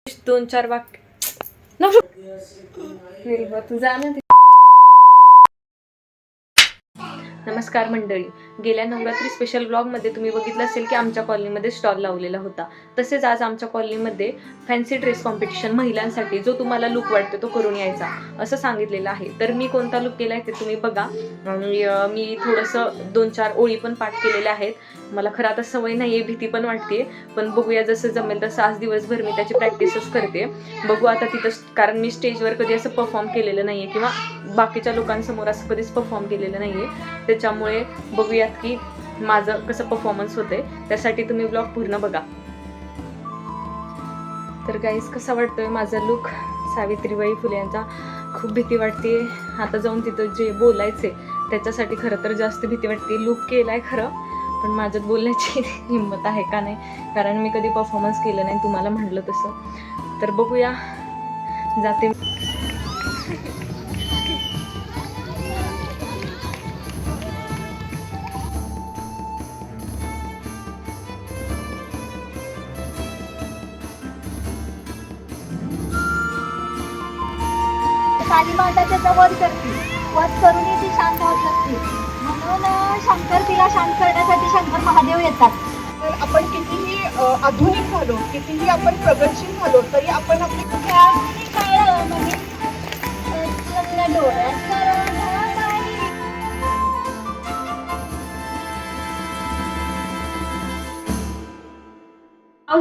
2-4 वाक्य तुझा ना. नमस्कार मंडळी. गेल्या नवरात्री स्पेशल व्लॉगमध्ये तुम्ही बघितलं असेल की आमच्या कॉलनीमध्ये स्टॉल लावलेला होता. तसेच आज आमच्या कॉलनीमध्ये फॅन्सी ड्रेस कॉम्पिटिशन महिलांसाठी जो तुम्हाला लुक वाटतो तो करून यायचा असं सांगितलेलं आहे. तर मी कोणता लुक केला आहे ते तुम्ही बघा. मी थोडंसं 2-4 ओळी पण पाठ केलेल्या आहेत. मला खरं आता सवय नाही आहे, भीती पण वाटते, पण बघूया जसं जमेल तसं. आज दिवसभर मी त्याची प्रॅक्टिसच करते. बघू आता तिथं, कारण मी स्टेजवर कधी असं परफॉर्म केलेलं नाही आहे किंवा बाकीच्या लोकांसमोर असं कधीच परफॉर्म केलेलं नाही आहे. त्याच्यामुळे बघूयात की माझं कसं परफॉर्मन्स होते. त्यासाठी तुम्ही ब्लॉग पूर्ण बघा. तर गाईस, कसा वाटतोय माझा लुक सावित्रीबाई फुले यांचा? खूप भीती वाटते. आता जाऊन तिथं जे बोलायचे त्याच्यासाठी खरं तर जास्त भीती वाटते. लुक केलाय खरं, पण माझ्यात बोलण्याची हिंमत आहे का नाही, कारण मी कधी परफॉर्मन्स केलं नाही तुम्हाला म्हटलं तसं. तर बघूया, जाते. कालीमाताचा वध करते, वध करून ती शांत होत नसते, म्हणून शंकर तिला शांत करण्यासाठी शंकर महादेव येतात. तर आपण कितीही आधुनिक झालो, कितीही आपण प्रगतशील झालो, तरी आपण आपली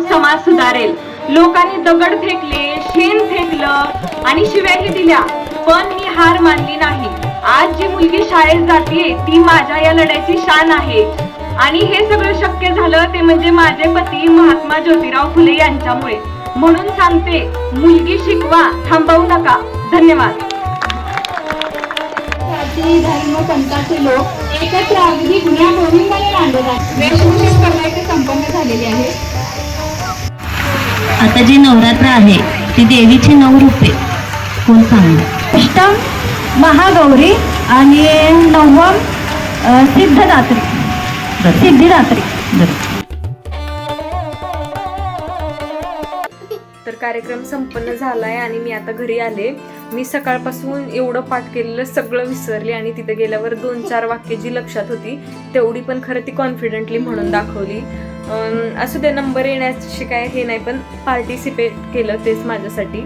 समाज सुधारेल. लोकांनी दगड फेकले, शेण फेकलं आणि शिव्याही दिल्या, पण मी हार मानली नाही. आज जी मुलगी शाळेत जाते ती माझ्या या लढ्याची शान आहे. आणि हे सगळं शक्य झालं ते म्हणजे माझे पती महात्मा ज्योतिराव फुले यांच्यामुळे. म्हणून सांगते, मुलगी शिकवा, थांबवू नका. धन्यवाद. जाती धर्म पंथाचे लोक एकत्र अगदी गुन्ह्या गोविंदाने मांडत आहेत. वेशभूषा स्पर्धा संपन्न झालेली आहे. आता जी नवरात्र आहे ती देवीची 9 रूपे कोण सांगणार? अष्टम महागौरी आणि 9वं सिद्धदात्री. तर कार्यक्रम संपन्न झालाय आणि मी आता घरी आले. मी सकाळपासून एवढं पाठ केलेलं सगळं विसरले आणि तिथे गेल्यावर 2-4 वाक्य जी लक्षात होती तेवढी पण खरं ती कॉन्फिडेंटली म्हणून दाखवली. असू दे, नंबर येण्याची काय हे नाही, पण पार्टिसिपेट केलं तेच माझ्यासाठी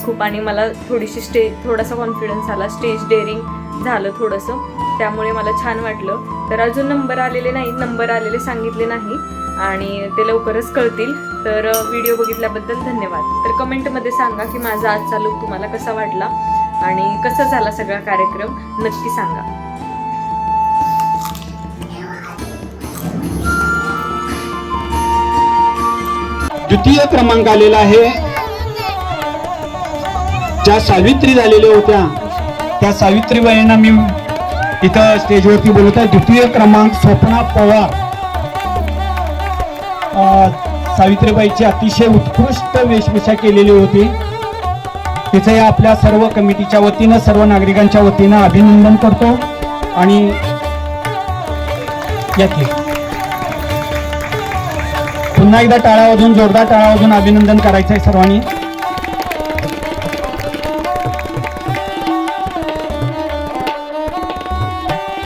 खूप. आणि मला थोडासा कॉन्फिडन्स आला, स्टेज डेअरिंग झालं थोडंसं, त्यामुळे मला छान वाटलं. तर अजून नंबर आलेले सांगितले नाही आणि ते लवकरच कळतील. तर व्हिडिओ बघितल्याबद्दल धन्यवाद. तर कमेंटमध्ये सांगा की माझा आजचा लूक तुम्हाला कसा वाटला आणि कसा झाला सगळा कार्यक्रम, नक्की सांगा. द्वितीय क्रमांक आलेला आहे. ज्या सावित्री झालेल्या होत्या त्या सावित्रीबाईंना मी इथं स्टेजवरती बोलत आहे. द्वितीय क्रमांक स्वप्ना पवार. सावित्रीबाईची अतिशय उत्कृष्ट वेशभूषा केलेली होती. तिचं या आपल्या सर्व कमिटीच्या वतीनं, सर्व नागरिकांच्या वतीनं अभिनंदन करतो. आणि याचे पुन्हा एकदा टाळ्या वाजवून, जोरदार टाळ्या वाजवून अभिनंदन करायचं आहे सर्वांनी.